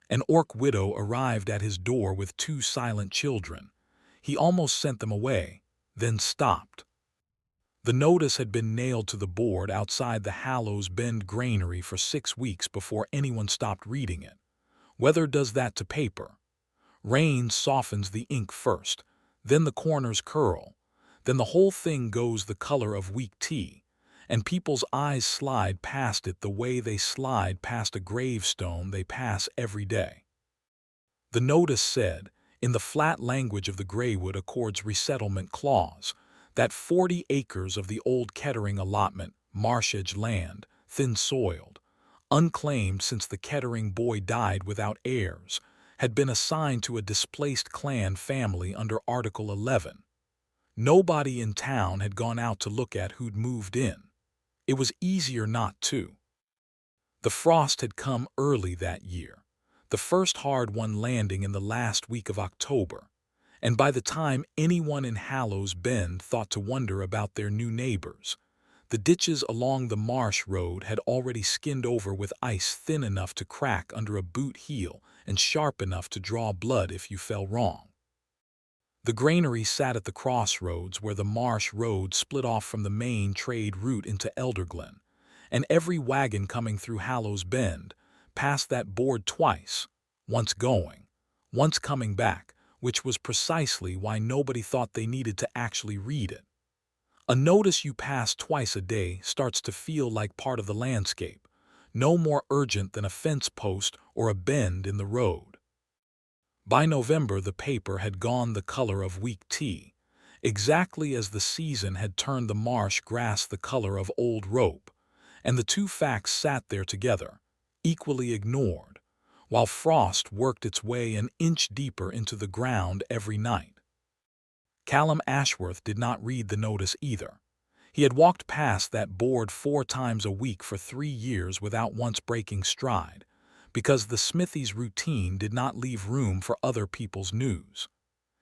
An orc widow arrived at his door with two silent children. He almost sent them away, then stopped. The notice had been nailed to the board outside the Hallows Bend granary for 6 weeks before anyone stopped reading it. Weather does that to paper. Rain softens the ink first, then the corners curl, then the whole thing goes the color of weak tea, and people's eyes slide past it the way they slide past a gravestone they pass every day. The notice said, in the flat language of the Greywood Accord's resettlement clause, that 40 acres of the old Kettering allotment, marsh-edge land, thin-soiled, unclaimed since the Kettering boy died without heirs, had been assigned to a displaced clan family under Article 11. Nobody in town had gone out to look at who'd moved in. It was easier not to. The frost had come early that year, the first hard one landing in the last week of October, and by the time anyone in Hallows Bend thought to wonder about their new neighbors, the ditches along the marsh road had already skinned over with ice thin enough to crack under a boot heel and sharp enough to draw blood if you fell wrong. The granary sat at the crossroads where the marsh road split off from the main trade route into Elderglen, and every wagon coming through Hallows Bend passed that board twice, once going, once coming back, which was precisely why nobody thought they needed to actually read it. A notice you pass twice a day starts to feel like part of the landscape, no more urgent than a fence post or a bend in the road. By November, the paper had gone the color of weak tea, exactly as the season had turned the marsh grass the color of old rope, and the two facts sat there together, equally ignored, while frost worked its way an inch deeper into the ground every night. Callum Ashworth did not read the notice either. He had walked past that board 4 times a week for 3 years without once breaking stride, because the smithy's routine did not leave room for other people's news.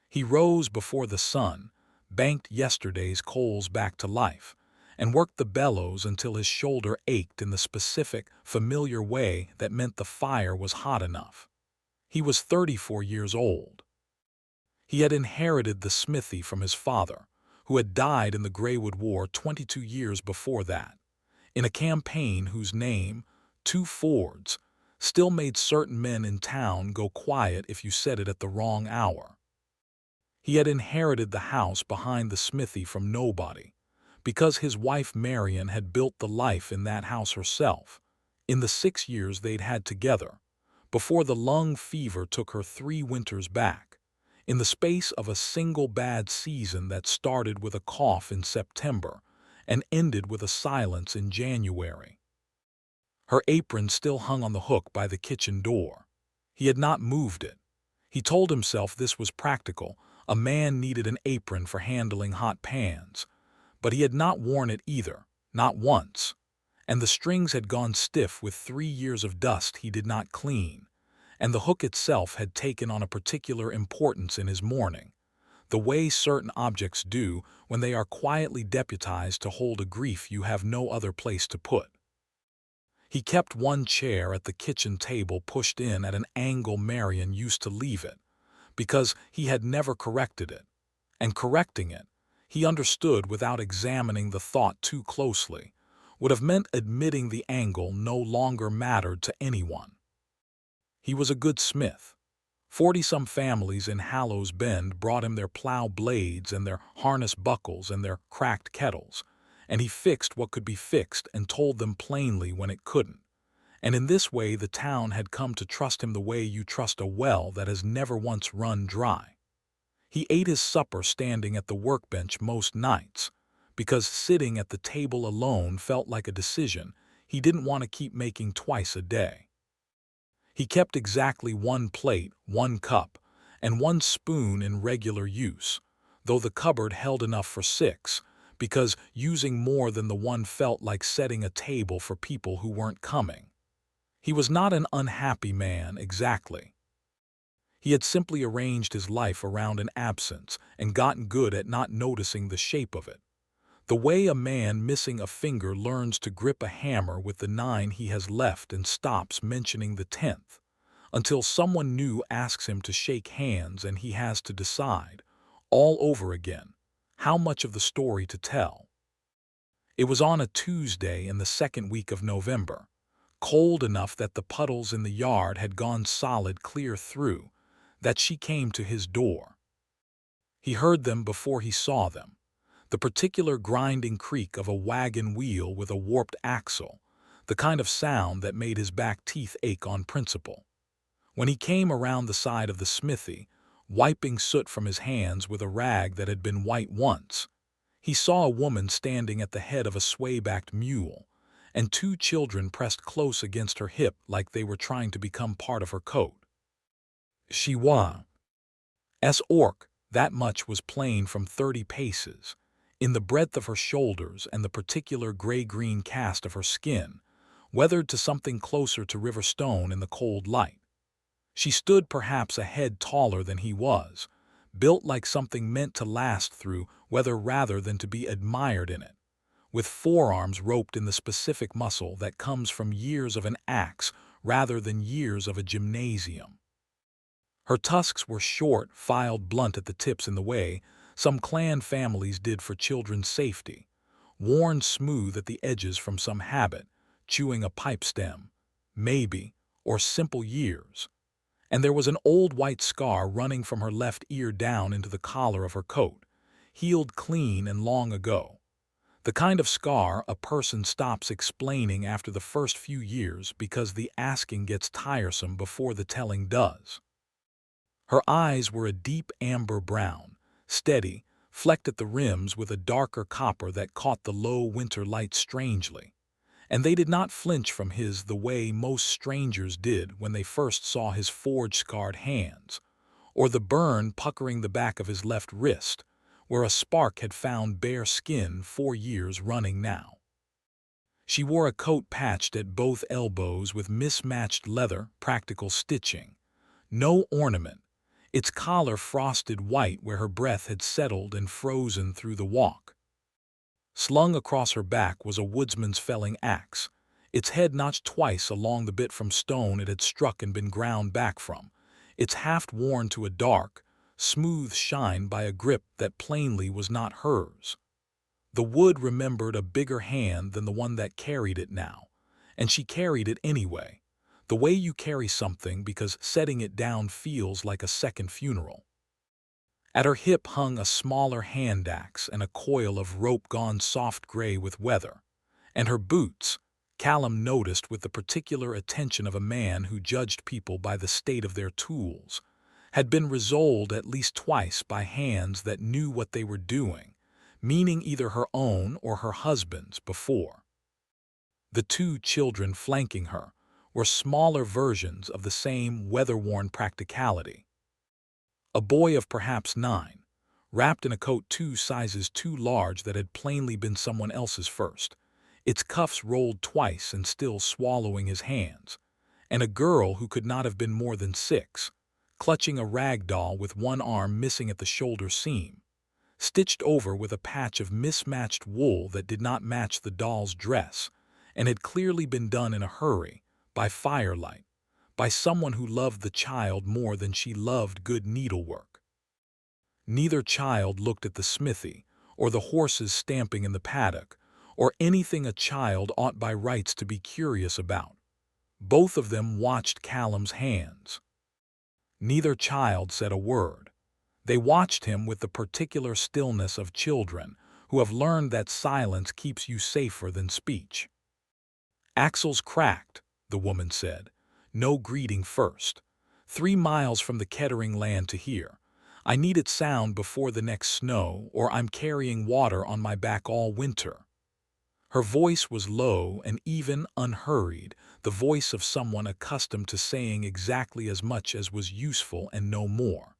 He rose before the sun, banked yesterday's coals back to life, and worked the bellows until his shoulder ached in the specific, familiar way that meant the fire was hot enough. He was 34 years old. He had inherited the smithy from his father, who had died in the Greywood War 22 years before that, in a campaign whose name, Two Fords, still made certain men in town go quiet if you said it at the wrong hour. He had inherited the house behind the smithy from nobody, because his wife Marion had built the life in that house herself, in the 6 years they'd had together, before the lung fever took her 3 winters back, in the space of a single bad season that started with a cough in September and ended with a silence in January. Her apron still hung on the hook by the kitchen door. He had not moved it. He told himself this was practical. A man needed an apron for handling hot pans, but he had not worn it either, not once, and the strings had gone stiff with 3 years of dust he did not clean, and the hook itself had taken on a particular importance in his mourning, the way certain objects do when they are quietly deputized to hold a grief you have no other place to put. He kept one chair at the kitchen table pushed in at an angle Marion used to leave it, because he had never corrected it, and correcting it, he understood without examining the thought too closely, would have meant admitting the angle no longer mattered to anyone. He was a good smith. 40-some families in Hallows Bend brought him their plow blades and their harness buckles and their cracked kettles, and he fixed what could be fixed and told them plainly when it couldn't. And in this way the town had come to trust him the way you trust a well that has never once run dry. He ate his supper standing at the workbench most nights, because sitting at the table alone felt like a decision he didn't want to keep making twice a day. He kept exactly 1 plate, 1 cup, and 1 spoon in regular use, though the cupboard held enough for 6, because using more than the one felt like setting a table for people who weren't coming. He was not an unhappy man, exactly. He had simply arranged his life around an absence and gotten good at not noticing the shape of it. The way a man missing a finger learns to grip a hammer with the 9 he has left and stops mentioning the 10th, until someone new asks him to shake hands and he has to decide, all over again, how much of the story to tell. It was on a Tuesday in the second week of November, cold enough that the puddles in the yard had gone solid clear through, that she came to his door. He heard them before he saw them, the particular grinding creak of a wagon wheel with a warped axle, the kind of sound that made his back teeth ache on principle. When he came around the side of the smithy, wiping soot from his hands with a rag that had been white once, he saw a woman standing at the head of a sway-backed mule, and two children pressed close against her hip like they were trying to become part of her coat. She was orc, that much was plain from 30 paces, in the breadth of her shoulders and the particular gray-green cast of her skin, weathered to something closer to river stone in the cold light. She stood perhaps a head taller than he was, built like something meant to last through weather rather than to be admired in it, with forearms roped in the specific muscle that comes from years of an axe rather than years of a gymnasium. Her tusks were short, filed blunt at the tips in the way some clan families did for children's safety, worn smooth at the edges from some habit, chewing a pipe stem, maybe, or simple years. And there was an old white scar running from her left ear down into the collar of her coat, healed clean and long ago. The kind of scar a person stops explaining after the first few years because the asking gets tiresome before the telling does. Her eyes were a deep amber brown, steady, flecked at the rims with a darker copper that caught the low winter light strangely, and they did not flinch from his the way most strangers did when they first saw his forge-scarred hands, or the burn puckering the back of his left wrist, where a spark had found bare skin 4 years running now. She wore a coat patched at both elbows with mismatched leather, practical stitching. No ornament, its collar frosted white where her breath had settled and frozen through the walk. Slung across her back was a woodsman's felling axe, its head notched twice along the bit from stone it had struck and been ground back from, its haft worn to a dark, smooth shine by a grip that plainly was not hers. The wood remembered a bigger hand than the one that carried it now, and she carried it anyway, the way you carry something because setting it down feels like a second funeral. At her hip hung a smaller hand axe and a coil of rope gone soft gray with weather, and her boots, Callum noticed with the particular attention of a man who judged people by the state of their tools, had been resoled at least twice by hands that knew what they were doing, meaning either her own or her husband's before. The two children flanking her were smaller versions of the same weather-worn practicality. A boy of perhaps 9, wrapped in a coat 2 sizes too large that had plainly been someone else's first, its cuffs rolled twice and still swallowing his hands, and a girl who could not have been more than 6, clutching a rag doll with one arm missing at the shoulder seam, stitched over with a patch of mismatched wool that did not match the doll's dress and had clearly been done in a hurry, by firelight, by someone who loved the child more than she loved good needlework. Neither child looked at the smithy, or the horses stamping in the paddock, or anything a child ought by rights to be curious about. Both of them watched Callum's hands. Neither child said a word. They watched him with the particular stillness of children who have learned that silence keeps you safer than speech. "Axles cracked," the woman said. "No greeting first. 3 miles from the Kettering land to here. I need it sound before the next snow, or I'm carrying water on my back all winter." Her voice was low and even unhurried, the voice of someone accustomed to saying exactly as much as was useful and no more.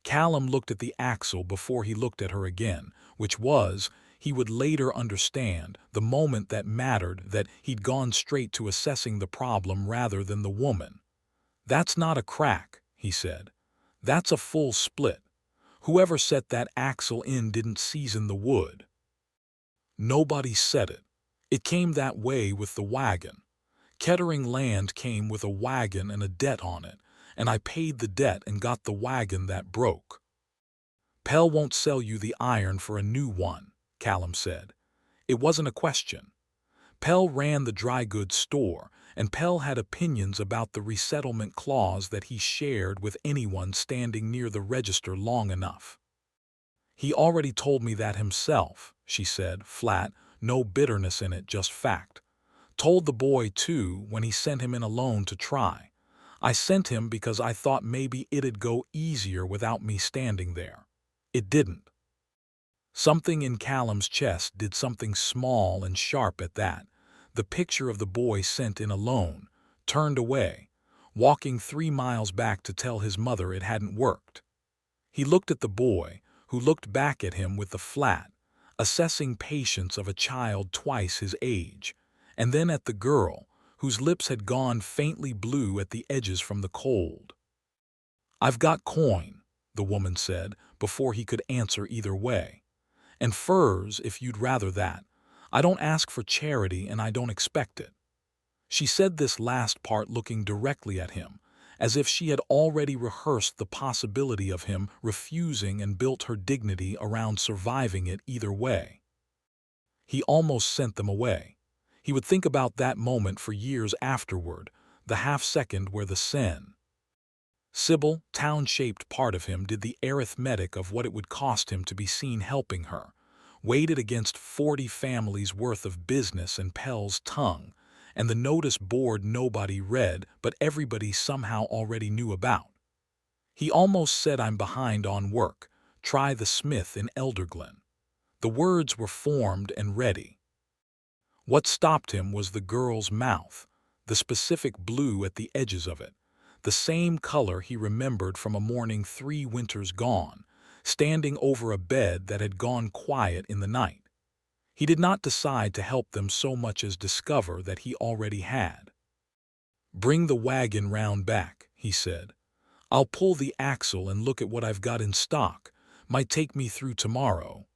Callum looked at the axle before he looked at her again, which was, he would later understand, the moment that mattered, that he'd gone straight to assessing the problem rather than the woman. "That's not a crack," he said. "That's a full split. Whoever set that axle in didn't season the wood." Nobody said it. It came that way with the wagon. Kettering land came with a wagon and a debt on it, and I paid the debt and got the wagon that broke. Pell won't sell you the iron for a new one, Callum said. It wasn't a question. Pell ran the dry goods store, and Pell had opinions about the resettlement clause that he shared with anyone standing near the register long enough. He already told me that himself, she said, flat, no bitterness in it, just fact. Told the boy, too, when he sent him in alone to try. I sent him because I thought maybe it'd go easier without me standing there. It didn't. Something in Callum's chest did something small and sharp at that. The picture of the boy sent in alone, turned away, walking 3 miles back to tell his mother it hadn't worked. He looked at the boy, who looked back at him with the flat, assessing patience of a child twice his age, and then at the girl, whose lips had gone faintly blue at the edges from the cold. "I've got coin," the woman said, before he could answer either way. "And furs, if you'd rather that. I don't ask for charity and I don't expect it." She said this last part looking directly at him, as if she had already rehearsed the possibility of him refusing and built her dignity around surviving it either way. He almost sent them away. He would think about that moment for years afterward, the half-second where the Sybil, town-shaped part of him did the arithmetic of what it would cost him to be seen helping her, weighed it against 40 families' worth of business and Pell's tongue, and the notice board nobody read but everybody somehow already knew about. He almost said, "I'm behind on work. Try the Smith in Elderglen." The words were formed and ready. What stopped him was the girl's mouth, the specific blue at the edges of it, the same color he remembered from a morning 3 winters gone, standing over a bed that had gone quiet in the night. He did not decide to help them so much as discover that he already had. "Bring the wagon round back," he said. "I'll pull the axle and look at what I've got in stock. Might take me through tomorrow."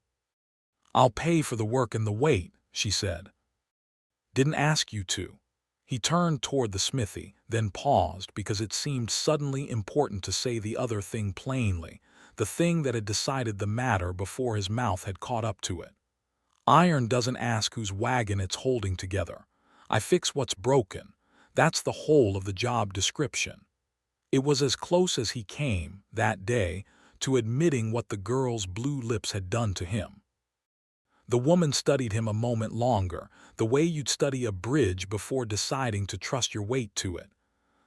"I'll pay for the work and the weight," she said. "Didn't ask you to." He turned toward the smithy, then paused because it seemed suddenly important to say the other thing plainly, the thing that had decided the matter before his mouth had caught up to it. "Iron doesn't ask whose wagon it's holding together. I fix what's broken. That's the whole of the job description." It was as close as he came, that day, to admitting what the girl's blue lips had done to him. The woman studied him a moment longer, the way you'd study a bridge before deciding to trust your weight to it.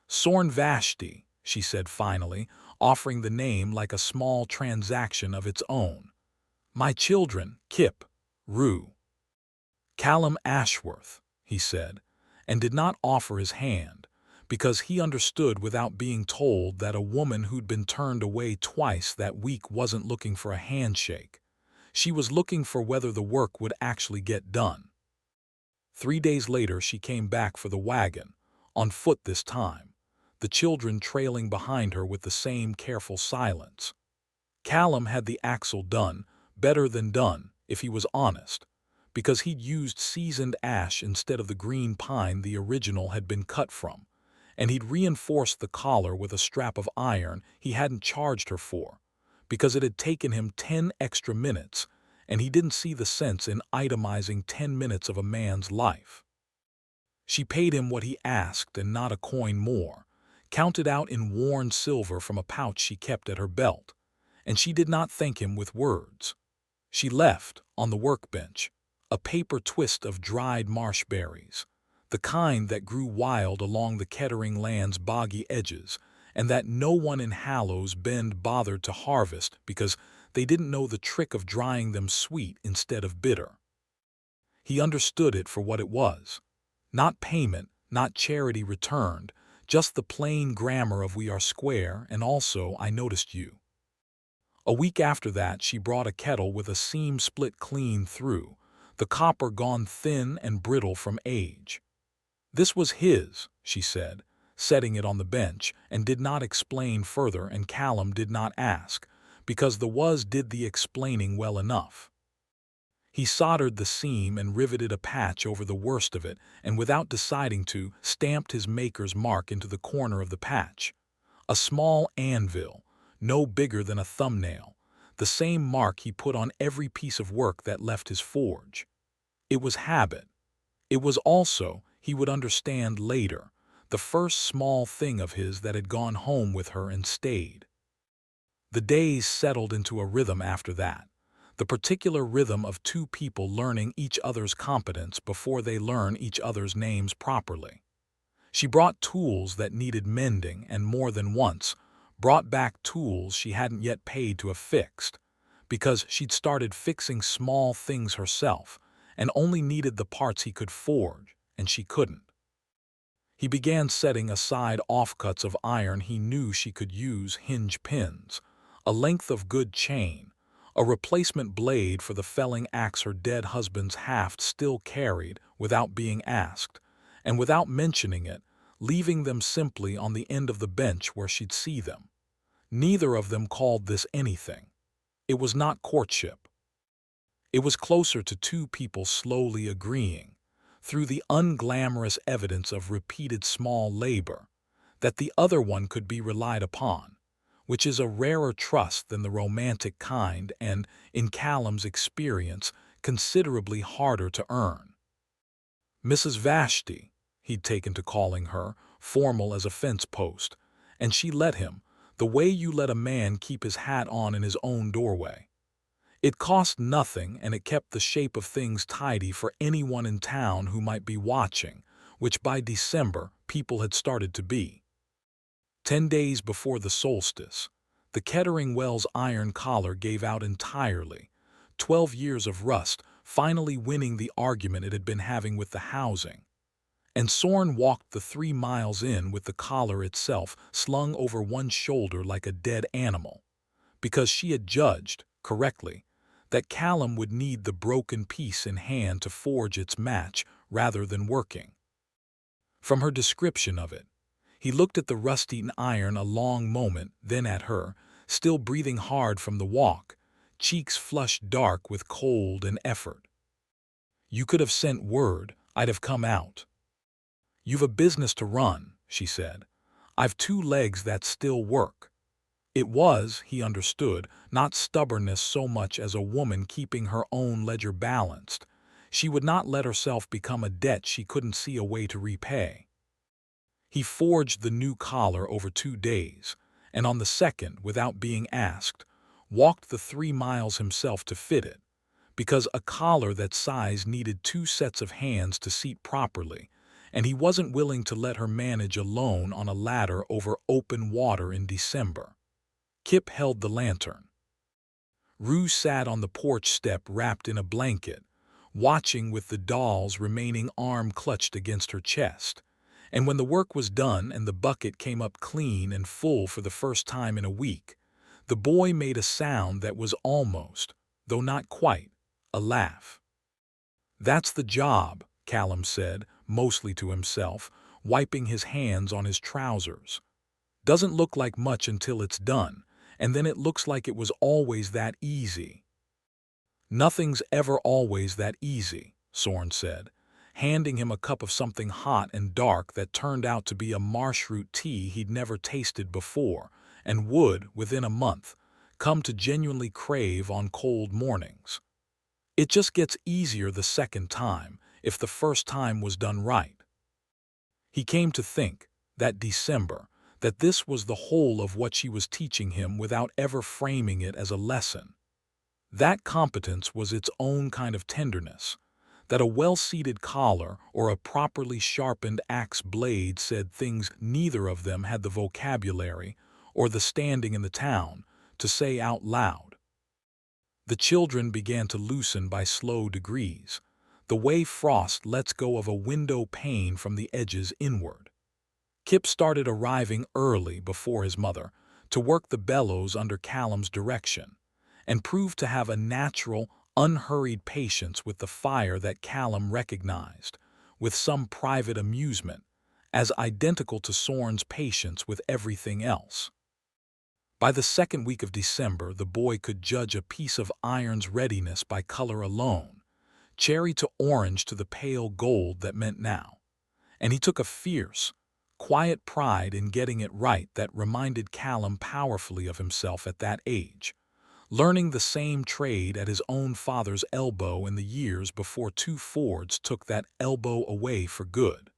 "Sorn Vashti," she said finally, offering the name like a small transaction of its own. "My children, Kip, Rue." "Callum Ashworth," he said, and did not offer his hand, because he understood without being told that a woman who'd been turned away twice that week wasn't looking for a handshake. She was looking for whether the work would actually get done. 3 days later she came back for the wagon, on foot this time, the children trailing behind her with the same careful silence. Callum had the axle done, better than done, if he was honest, because he'd used seasoned ash instead of the green pine the original had been cut from, and he'd reinforced the collar with a strap of iron he hadn't charged her for, because it had taken him 10 extra minutes, and he didn't see the sense in itemizing 10 minutes of a man's life. She paid him what he asked and not a coin more, counted out in worn silver from a pouch she kept at her belt, and she did not thank him with words. She left, on the workbench, a paper twist of dried marshberries, the kind that grew wild along the Kettering land's boggy edges, and that no one in Hallows Bend bothered to harvest because they didn't know the trick of drying them sweet instead of bitter. He understood it for what it was. Not payment, not charity returned, just the plain grammar of "we are square" and also "I noticed you." A week after that she brought a kettle with a seam split clean through, the copper gone thin and brittle from age. "This was his," she said, setting it on the bench, and did not explain further, and Callum did not ask, because the was did the explaining well enough. He soldered the seam and riveted a patch over the worst of it, and without deciding to, stamped his maker's mark into the corner of the patch. A small anvil, no bigger than a thumbnail, the same mark he put on every piece of work that left his forge. It was habit. It was also, he would understand later, the first small thing of his that had gone home with her and stayed. The days settled into a rhythm after that, the particular rhythm of two people learning each other's competence before they learn each other's names properly. She brought tools that needed mending and more than once brought back tools she hadn't yet paid to have fixed, because she'd started fixing small things herself and only needed the parts he could forge, and she couldn't. He began setting aside offcuts of iron he knew she could use, hinge pins, a length of good chain, a replacement blade for the felling axe her dead husband's haft still carried without being asked, and without mentioning it, leaving them simply on the end of the bench where she'd see them. Neither of them called this anything. It was not courtship. It was closer to two people slowly agreeing, through the unglamorous evidence of repeated small labor, that the other one could be relied upon, which is a rarer trust than the romantic kind and, in Callum's experience, considerably harder to earn. Mrs. Vashti, he'd taken to calling her, formal as a fence post, and she let him, the way you let a man keep his hat on in his own doorway. It cost nothing, and it kept the shape of things tidy for anyone in town who might be watching, which by December people had started to be. 10 days before the solstice, the Kettering Wells iron collar gave out entirely, 12 years of rust finally winning the argument it had been having with the housing. And Sorn walked the 3 miles in with the collar itself slung over one shoulder like a dead animal, because she had judged, correctly, that Callum would need the broken piece in hand to forge its match rather than working. From her description of it, he looked at the rust-eaten iron a long moment, then at her, still breathing hard from the walk, cheeks flushed dark with cold and effort. "You could have sent word, I'd have come out." "You've a business to run," she said. "I've 2 legs that still work." It was, he understood, not stubbornness so much as a woman keeping her own ledger balanced. She would not let herself become a debt she couldn't see a way to repay. He forged the new collar over 2 days, and on the second, without being asked, walked the 3 miles himself to fit it, because a collar that size needed 2 sets of hands to seat properly, and he wasn't willing to let her manage alone on a ladder over open water in December. Kip held the lantern. Rue sat on the porch step wrapped in a blanket, watching with the doll's remaining arm clutched against her chest. And when the work was done and the bucket came up clean and full for the first time in a week, the boy made a sound that was almost, though not quite, a laugh. "That's the job," Callum said, mostly to himself, wiping his hands on his trousers. "Doesn't look like much until it's done, and then it looks like it was always that easy." "Nothing's ever always that easy," Sorn said, handing him a cup of something hot and dark that turned out to be a marshroot tea he'd never tasted before, and would, within a month, come to genuinely crave on cold mornings. "It just gets easier the second time, if the first time was done right." He came to think, that December, that this was the whole of what she was teaching him without ever framing it as a lesson. That competence was its own kind of tenderness, that a well-seated collar or a properly sharpened axe blade said things neither of them had the vocabulary or the standing in the town to say out loud. The children began to loosen by slow degrees, the way frost lets go of a window pane from the edges inward. Kip started arriving early before his mother to work the bellows under Callum's direction, and proved to have a natural, unhurried patience with the fire that Callum recognized, with some private amusement, as identical to Sorn's patience with everything else. By the second week of December, the boy could judge a piece of iron's readiness by color alone, cherry to orange to the pale gold that meant now. And he took a fierce, quiet pride in getting it right that reminded Callum powerfully of himself at that age, learning the same trade at his own father's elbow in the years before two Fords took that elbow away for good.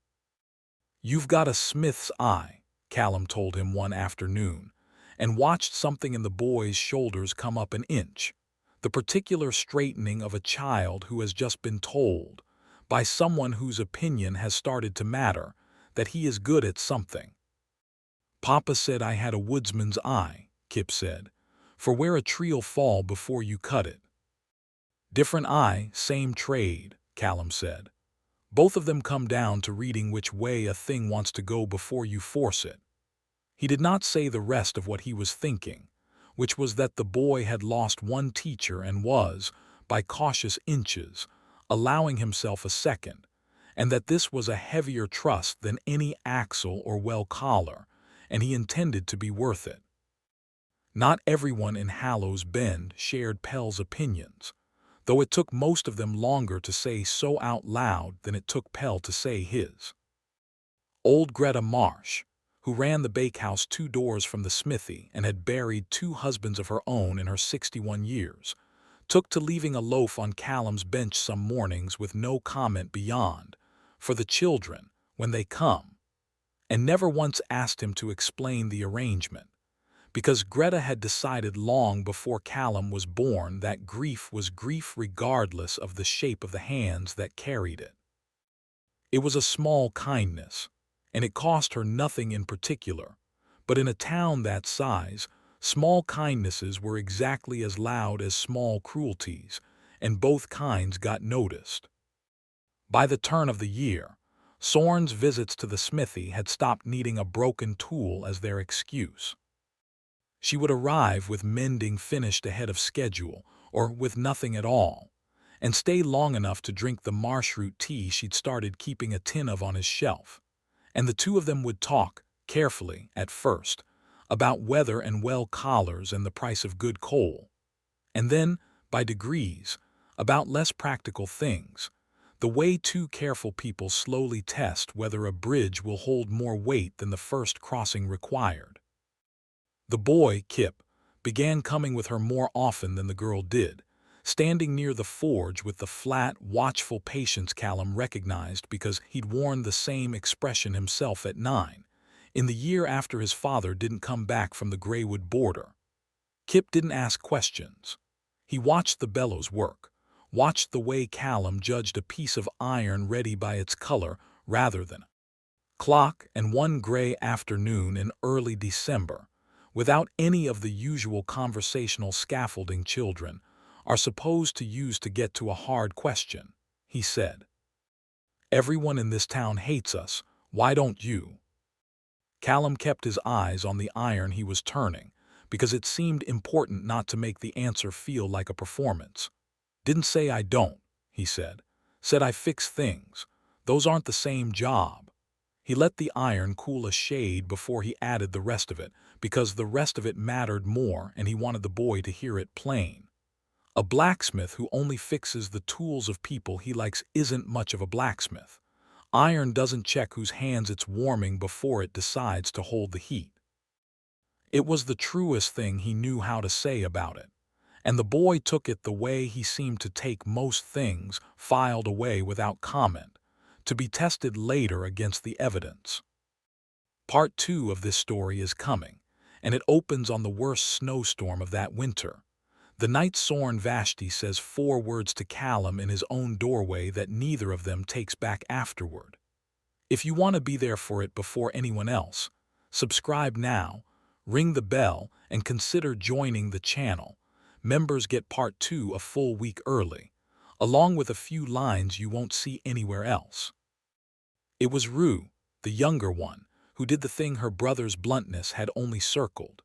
"You've got a smith's eye," Callum told him one afternoon, and watched something in the boy's shoulders come up an inch, the particular straightening of a child who has just been told, by someone whose opinion has started to matter, that he is good at something. "Papa said I had a woodsman's eye," Kip said, "for where a tree'll fall before you cut it." "Different eye, same trade," Callum said. "Both of them come down to reading which way a thing wants to go before you force it." He did not say the rest of what he was thinking, which was that the boy had lost one teacher and was, by cautious inches, allowing himself a second, and that this was a heavier trust than any axle or well collar, and he intended to be worth it. Not everyone in Hallows Bend shared Pell's opinions, though it took most of them longer to say so out loud than it took Pell to say his. Old Greta Marsh, who ran the bakehouse 2 doors from the smithy and had buried 2 husbands of her own in her 61 years, took to leaving a loaf on Callum's bench some mornings with no comment beyond, "For the children, when they come," and never once asked him to explain the arrangement, because Greta had decided long before Callum was born that grief was grief regardless of the shape of the hands that carried it. It was a small kindness, and it cost her nothing in particular, but in a town that size, small kindnesses were exactly as loud as small cruelties, and both kinds got noticed. By the turn of the year, Sorn's visits to the smithy had stopped needing a broken tool as their excuse. She would arrive with mending finished ahead of schedule, or with nothing at all, and stay long enough to drink the marshroot tea she'd started keeping a tin of on his shelf, and the two of them would talk, carefully, at first, about weather and well collars and the price of good coal, and then, by degrees, about less practical things, the way 2 careful people slowly test whether a bridge will hold more weight than the first crossing required. The boy, Kip, began coming with her more often than the girl did, standing near the forge with the flat, watchful patience Callum recognized because he'd worn the same expression himself at 9, in the year after his father didn't come back from the Greywood border. Kip didn't ask questions. He watched the bellows work, watched the way Callum judged a piece of iron ready by its color rather than a clock, and one gray afternoon in early December, without any of the usual conversational scaffolding children are supposed to use to get to a hard question, he said. "Everyone in this town hates us, why don't you?" Callum kept his eyes on the iron he was turning, because it seemed important not to make the answer feel like a performance. "Didn't say I don't," he said. "Said I fix things. Those aren't the same job." He let the iron cool a shade before he added the rest of it, because the rest of it mattered more and he wanted the boy to hear it plain. "A blacksmith who only fixes the tools of people he likes isn't much of a blacksmith. Iron doesn't check whose hands it's warming before it decides to hold the heat." It was the truest thing he knew how to say about it, and the boy took it the way he seemed to take most things, filed away without comment, to be tested later against the evidence. Part 2 of this story is coming, and it opens on the worst snowstorm of that winter, the night Sorn Vashti says 4 words to Callum in his own doorway that neither of them takes back afterward. If you want to be there for it before anyone else, subscribe now, ring the bell, and consider joining the channel. Members get part 2 a full week early, along with a few lines you won't see anywhere else. It was Rue, the younger one, who did the thing her brother's bluntness had only circled.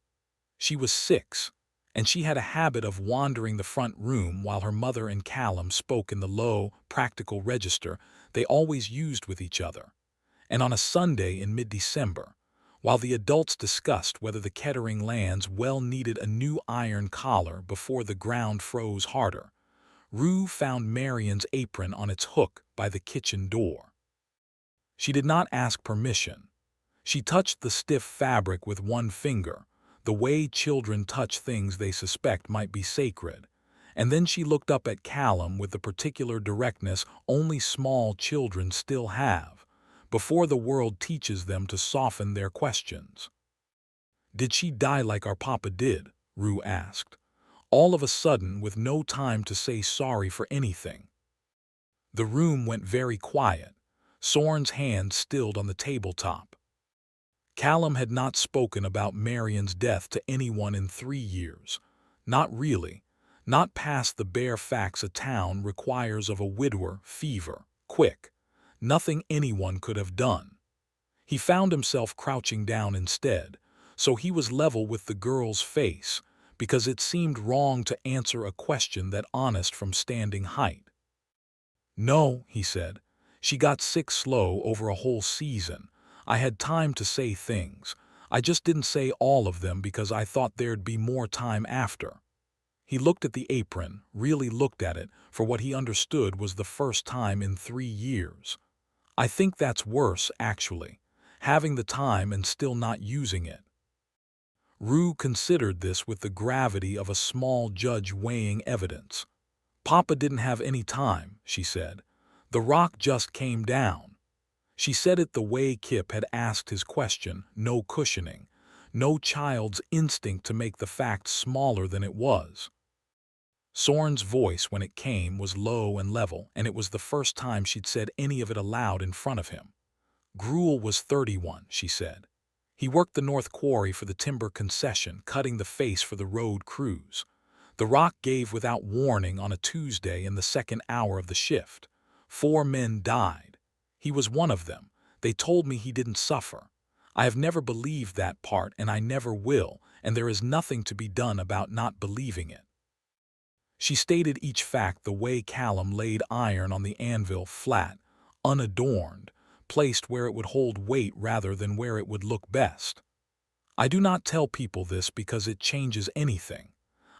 She was 6, and she had a habit of wandering the front room while her mother and Callum spoke in the low, practical register they always used with each other. And on a Sunday in mid-December, while the adults discussed whether the Kettering lands well needed a new iron collar before the ground froze harder, Rue found Marion's apron on its hook by the kitchen door. She did not ask permission. She touched the stiff fabric with one finger, the way children touch things they suspect might be sacred, and then she looked up at Callum with the particular directness only small children still have, before the world teaches them to soften their questions. "Did she die like our papa did?" Rue asked, all of a sudden with no time to say sorry for anything. The room went very quiet, Soren's hand stilled on the tabletop. Callum had not spoken about Marion's death to anyone in 3 years. Not really. Not past the bare facts a town requires of a widower, fever, quick. Nothing anyone could have done. He found himself crouching down instead, so he was level with the girl's face, because it seemed wrong to answer a question that honest from standing height. "No," he said. "She got sick slow over a whole season. I had time to say things. I just didn't say all of them because I thought there'd be more time after." He looked at the apron, really looked at it, for what he understood was the first time in 3 years. "I think that's worse, actually, having the time and still not using it." Rue considered this with the gravity of a small judge weighing evidence. "Papa didn't have any time," she said. "The rock just came down." She said it the way Kip had asked his question, no cushioning, no child's instinct to make the fact smaller than it was. Soren's voice, when it came, was low and level, and it was the first time she'd said any of it aloud in front of him. "Gruel was 31, she said. He worked the North Quarry for the timber concession, cutting the face for the road crews. The rock gave without warning on a Tuesday in the second hour of the shift. 4 men died. He was one of them. They told me he didn't suffer. I have never believed that part, and I never will, and there is nothing to be done about not believing it." She stated each fact the way Callum laid iron on the anvil, flat, unadorned, placed where it would hold weight rather than where it would look best. "I do not tell people this because it changes anything.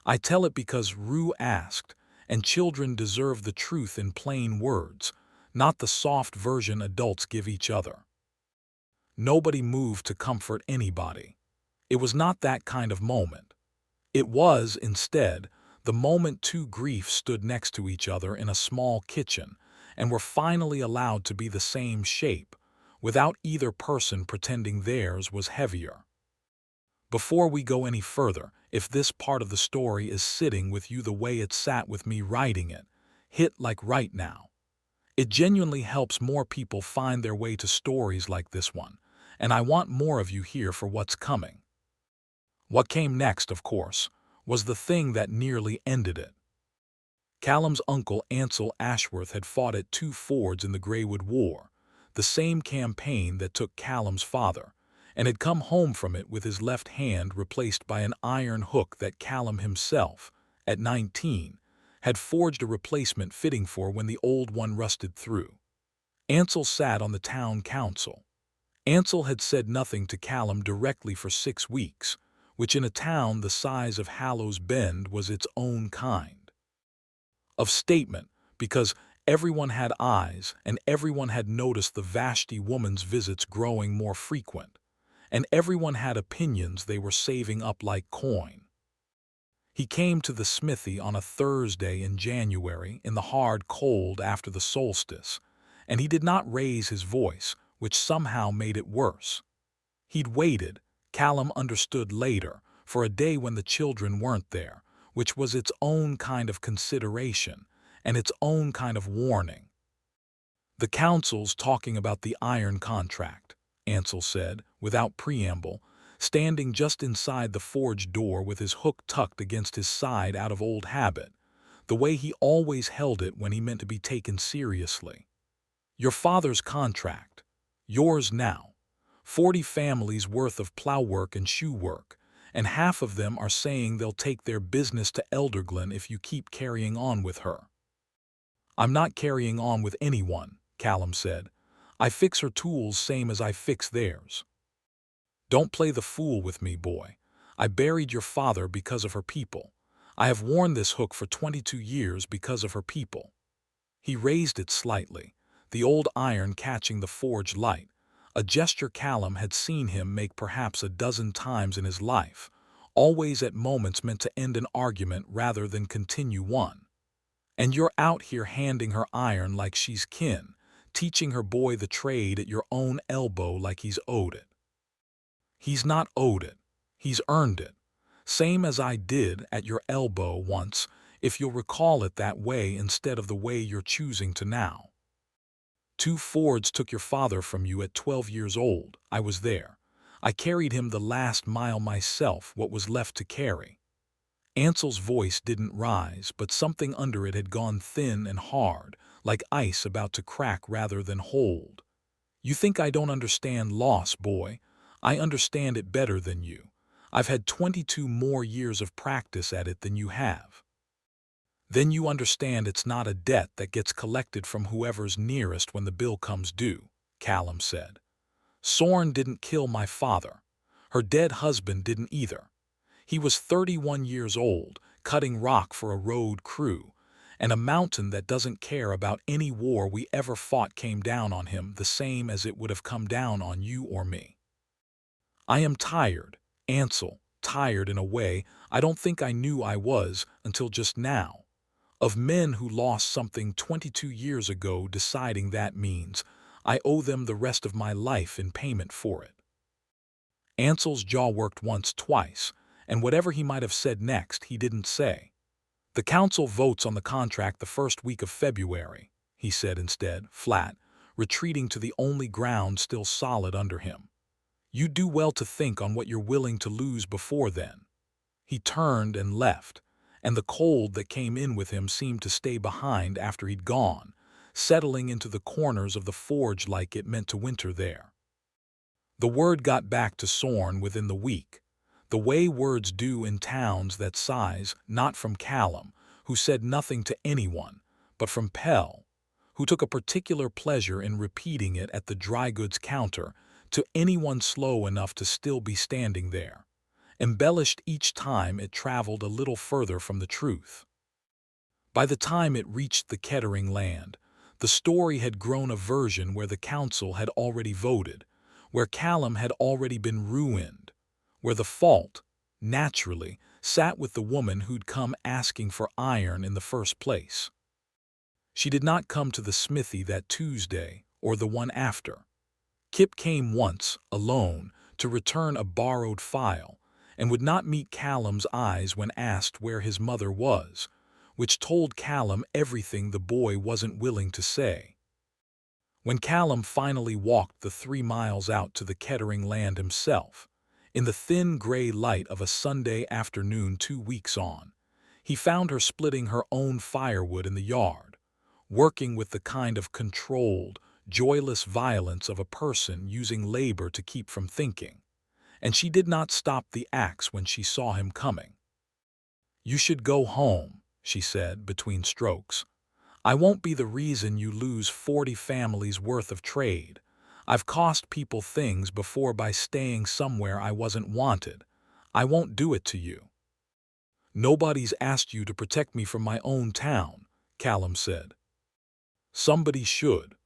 I tell it because Rue asked, and children deserve the truth in plain words, not the soft version adults give each other." Nobody moved to comfort anybody. It was not that kind of moment. It was, instead, the moment two griefs stood next to each other in a small kitchen and were finally allowed to be the same shape, without either person pretending theirs was heavier. Before we go any further, if this part of the story is sitting with you the way it sat with me writing it, hit like right now. It genuinely helps more people find their way to stories like this one, and I want more of you here for what's coming. What came next, of course, was the thing that nearly ended it. Callum's uncle Ansel Ashworth had fought at 2 fords in the Greywood War, the same campaign that took Callum's father, and had come home from it with his left hand replaced by an iron hook that Callum himself, at 19, had forged a replacement fitting for when the old one rusted through. Ansel sat on the town council. Ansel had said nothing to Callum directly for 6 weeks, which in a town the size of Hallows Bend was its own kind of statement, because everyone had eyes and everyone had noticed the Vashti woman's visits growing more frequent, and everyone had opinions they were saving up like coin. He came to the smithy on a Thursday in January in the hard cold after the solstice, and he did not raise his voice, which somehow made it worse. He'd waited, Callum understood later, for a day when the children weren't there, which was its own kind of consideration and its own kind of warning. "The council's talking about the iron contract," Ansel said, without preamble, standing just inside the forge door with his hook tucked against his side out of old habit, the way he always held it when he meant to be taken seriously. "Your father's contract. Yours now. 40 families worth of plow work and shoe work, and half of them are saying they'll take their business to Elderglen if you keep carrying on with her." "I'm not carrying on with anyone," Callum said. "I fix her tools same as I fix theirs." "Don't play the fool with me, boy. I buried your father because of her people. I have worn this hook for 22 years because of her people." He raised it slightly, the old iron catching the forge light, a gesture Callum had seen him make perhaps a dozen times in his life, always at moments meant to end an argument rather than continue one. "And you're out here handing her iron like she's kin, teaching her boy the trade at your own elbow like he's owed it." "He's not owed it. He's earned it. Same as I did at your elbow once, if you'll recall it that way instead of the way you're choosing to now. 2 Fords took your father from you at 12 years old. I was there. I carried him the last mile myself, what was left to carry." Ansel's voice didn't rise, but something under it had gone thin and hard, like ice about to crack rather than hold. "You think I don't understand loss, boy? I understand it better than you. I've had 22 more years of practice at it than you have." "Then you understand it's not a debt that gets collected from whoever's nearest when the bill comes due," Callum said. "Sorn didn't kill my father. Her dead husband didn't either. He was 31 years old, cutting rock for a road crew, and a mountain that doesn't care about any war we ever fought came down on him the same as it would have come down on you or me. I am tired, Ansel, tired in a way I don't think I knew I was until just now, of men who lost something 22 years ago deciding that means I owe them the rest of my life in payment for it." Ansel's jaw worked once, twice, and whatever he might have said next he didn't say. "The council votes on the contract the first week of February," he said instead, flat, retreating to the only ground still solid under him. "You do well to think on what you're willing to lose before then." He turned and left, and the cold that came in with him seemed to stay behind after he'd gone, settling into the corners of the forge like it meant to winter there. The word got back to Sorn within the week, the way words do in towns that size, not from Callum, who said nothing to anyone, but from Pell, who took a particular pleasure in repeating it at the dry goods counter to anyone slow enough to still be standing there, embellished each time it traveled a little further from the truth. By the time it reached the Kettering land, the story had grown a version where the council had already voted, where Callum had already been ruined, where the fault, naturally, sat with the woman who'd come asking for iron in the first place. She did not come to the smithy that Tuesday or the one after. Kip came once, alone, to return a borrowed file, and would not meet Callum's eyes when asked where his mother was, which told Callum everything the boy wasn't willing to say. When Callum finally walked the 3 miles out to the Kettering land himself, in the thin gray light of a Sunday afternoon 2 weeks on, he found her splitting her own firewood in the yard, working with the kind of controlled, joyless violence of a person using labor to keep from thinking, and she did not stop the axe when she saw him coming. "You should go home," she said between strokes. "I won't be the reason you lose 40 families' worth of trade. I've cost people things before by staying somewhere I wasn't wanted. I won't do it to you." "Nobody's asked you to protect me from my own town," Callum said. "Somebody should."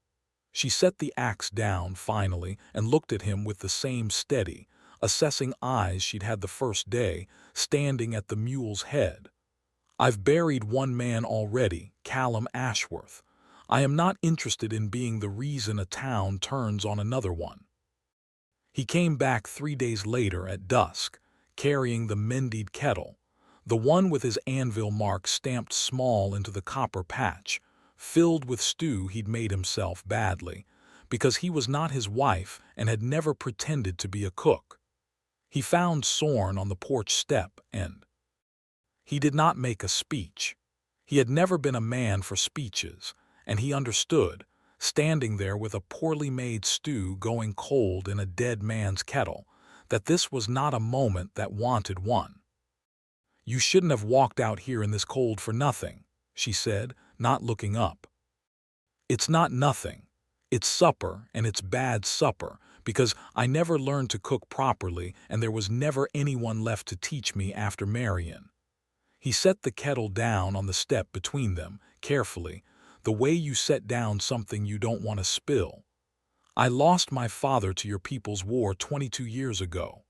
She set the axe down finally and looked at him with the same steady, assessing eyes she'd had the first day, standing at the mule's head. "I've buried one man already, Callum Ashworth. I am not interested in being the reason a town turns on another one." He came back 3 days later at dusk, carrying the mended kettle, the one with his anvil mark stamped small into the copper patch, filled with stew he'd made himself badly, because he was not his wife and had never pretended to be a cook. He found Sorn on the porch step, and he did not make a speech. He had never been a man for speeches, and he understood, standing there with a poorly made stew going cold in a dead man's kettle, that this was not a moment that wanted one. "You shouldn't have walked out here in this cold for nothing," she said, not looking up. "It's not nothing. It's supper, and it's bad supper, because I never learned to cook properly and there was never anyone left to teach me after Marion." He set the kettle down on the step between them, carefully, the way you set down something you don't want to spill. I lost my father to your people's war 22 years ago.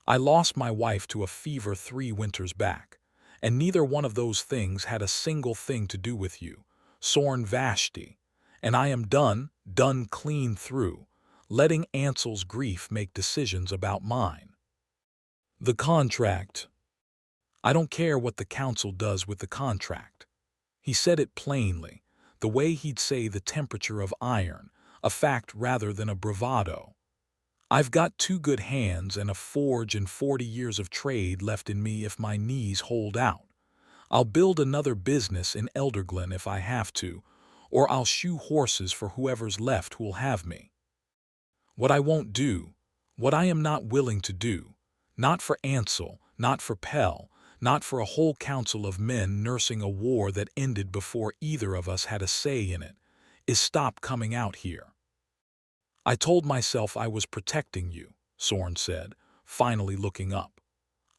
I lost my wife to a fever 3 winters back, and neither one of those things had a single thing to do with you, Sorn Vashti, and I am done clean through, letting Ansel's grief make decisions about mine. The contract. I don't care what the council does with the contract. He said it plainly, the way he'd say the temperature of iron, a fact rather than a bravado. I've got 2 good hands and a forge and 40 years of trade left in me if my knees hold out. I'll build another business in Elderglen if I have to, or I'll shoe horses for whoever's left who'll have me. What I won't do, what I am not willing to do, not for Ansel, not for Pell, not for a whole council of men nursing a war that ended before either of us had a say in it, is stop coming out here. I told myself I was protecting you, Sorn said, finally looking up.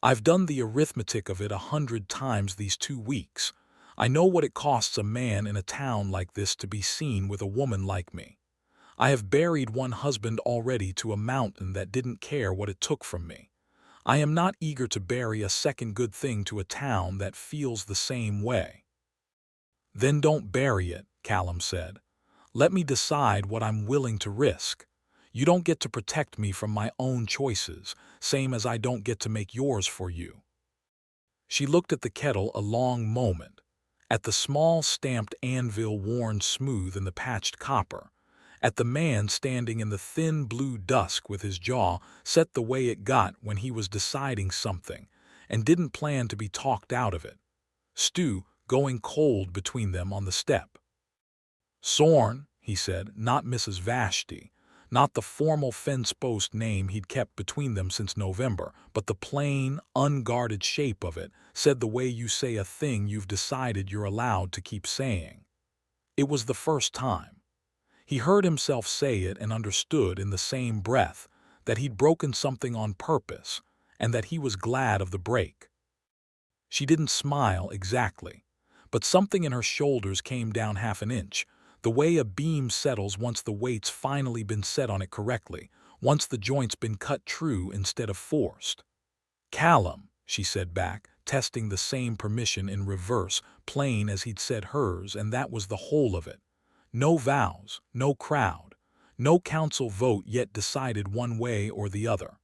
I've done the arithmetic of it 100 times these 2 weeks. I know what it costs a man in a town like this to be seen with a woman like me. I have buried one husband already to a mountain that didn't care what it took from me. I am not eager to bury a second good thing to a town that feels the same way. Then don't bury it, Callum said. Let me decide what I'm willing to risk. You don't get to protect me from my own choices, same as I don't get to make yours for you. She looked at the kettle a long moment, at the small stamped anvil worn smooth in the patched copper, at the man standing in the thin blue dusk with his jaw set the way it got when he was deciding something and didn't plan to be talked out of it. Stew going cold between them on the step. Sorn, he said, not Mrs. Vashti, not the formal fence-post name he'd kept between them since November, but the plain, unguarded shape of it, said the way you say a thing you've decided you're allowed to keep saying. It was the first time. He heard himself say it and understood in the same breath that he'd broken something on purpose and that he was glad of the break. She didn't smile exactly, but something in her shoulders came down half an inch, the way a beam settles once the weight's finally been set on it correctly, once the joint's been cut true instead of forced. Callum, she said back, testing the same permission in reverse, plain as he'd said hers, and that was the whole of it. No vows, no crowd, no council vote yet decided one way or the other.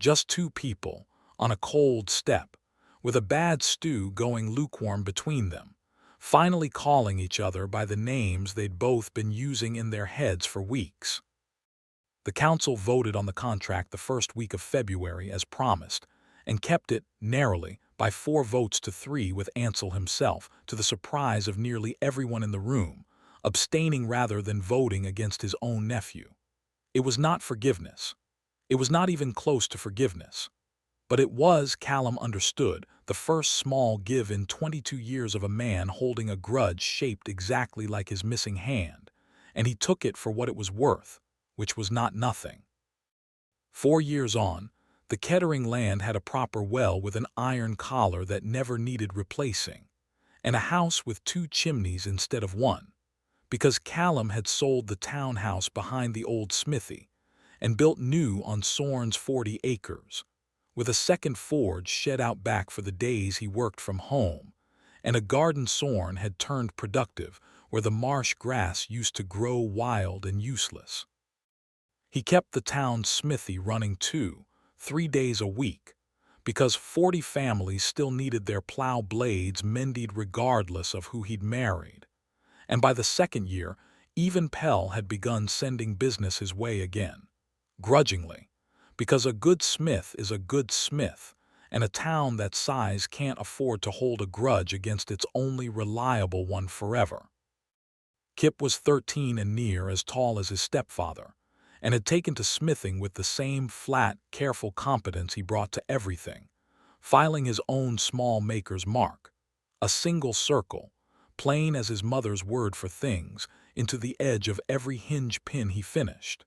Just 2 people, on a cold step, with a bad stew going lukewarm between them, finally calling each other by the names they'd both been using in their heads for weeks. The council voted on the contract the first week of February as promised, and kept it, narrowly, by 4 votes to 3 with Ansel himself, to the surprise of nearly everyone in the room, abstaining rather than voting against his own nephew. It was not forgiveness. It was not even close to forgiveness. But it was, Callum understood, the first small give in 22 years of a man holding a grudge shaped exactly like his missing hand, and he took it for what it was worth, which was not nothing. 4 years on, the Kettering land had a proper well with an iron collar that never needed replacing, and a house with 2 chimneys instead of 1, because Callum had sold the townhouse behind the old smithy and built new on Sorn's 40 acres, with a second forge shed out back for the days he worked from home, and a garden Sorn had turned productive where the marsh grass used to grow wild and useless. He kept the town's smithy running 2, 3 days a week, because 40 families still needed their plow blades mended regardless of who he'd married. And by the second year, even Pell had begun sending business his way again, grudgingly, because a good smith is a good smith, and a town that size can't afford to hold a grudge against its only reliable one forever. Kip was 13 and near as tall as his stepfather, and had taken to smithing with the same flat, careful competence he brought to everything, filing his own small maker's mark, a single circle, plain as his mother's word for things, into the edge of every hinge pin he finished.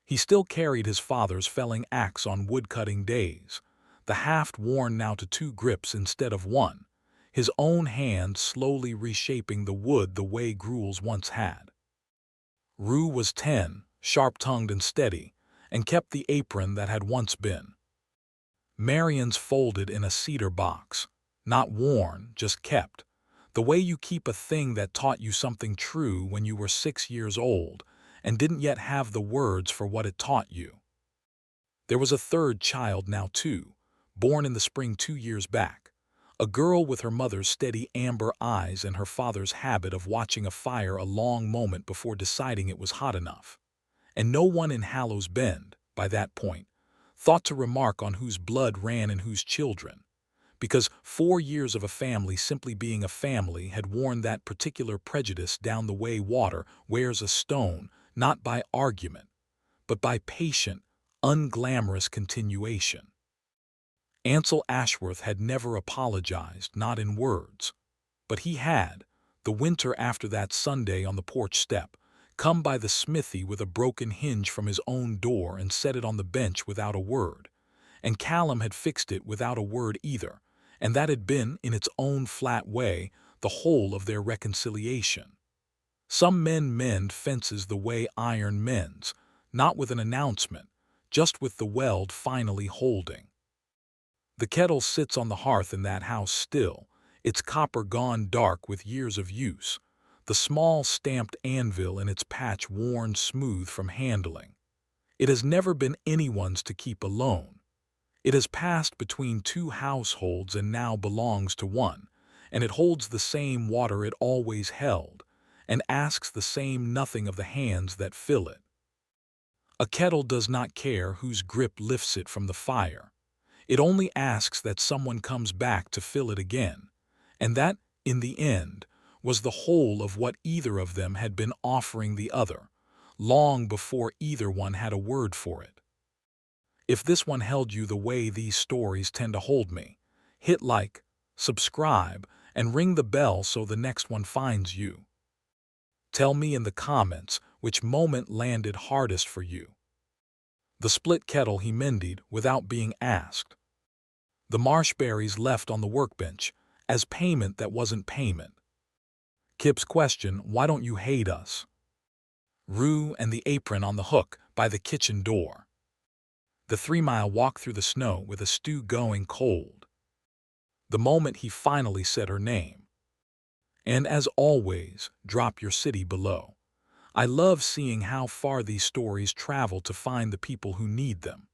He still carried his father's felling axe on woodcutting days, the haft worn now to two grips instead of one, his own hand slowly reshaping the wood the way Gruel's once had. Rue was 10, sharp-tongued and steady, and kept the apron that had once been. Marion's folded in a cedar box, not worn, just kept, the way you keep a thing that taught you something true when you were 6 years old and didn't yet have the words for what it taught you. There was a third child now too, born in the spring 2 years back, a girl with her mother's steady amber eyes and her father's habit of watching a fire a long moment before deciding it was hot enough. And no one in Hallows Bend, by that point, thought to remark on whose blood ran in whose children, because 4 years of a family simply being a family had worn that particular prejudice down the way water wears a stone, not by argument, but by patient, unglamorous continuation. Ansel Ashworth had never apologized, not in words, but he had, the winter after that Sunday on the porch step, come by the smithy with a broken hinge from his own door and set it on the bench without a word, and Callum had fixed it without a word either, and that had been, in its own flat way, the whole of their reconciliation. Some men mend fences the way iron mends, not with an announcement, just with the weld finally holding. The kettle sits on the hearth in that house still, its copper gone dark with years of use, the small stamped anvil in its patch worn smooth from handling. It has never been anyone's to keep alone. It has passed between two households and now belongs to one, and it holds the same water it always held, and asks the same nothing of the hands that fill it. A kettle does not care whose grip lifts it from the fire. It only asks that someone comes back to fill it again, and that, in the end, was the whole of what either of them had been offering the other, long before either one had a word for it. If this one held you the way these stories tend to hold me, hit like, subscribe, and ring the bell so the next one finds you. Tell me in the comments which moment landed hardest for you. The split kettle he mended without being asked. The marshberries left on the workbench as payment that wasn't payment. Kip's question, why don't you hate us? Rue and the apron on the hook by the kitchen door. The 3-mile walk through the snow with a stew going cold. The moment he finally said her name. And as always, drop your city below. I love seeing how far these stories travel to find the people who need them.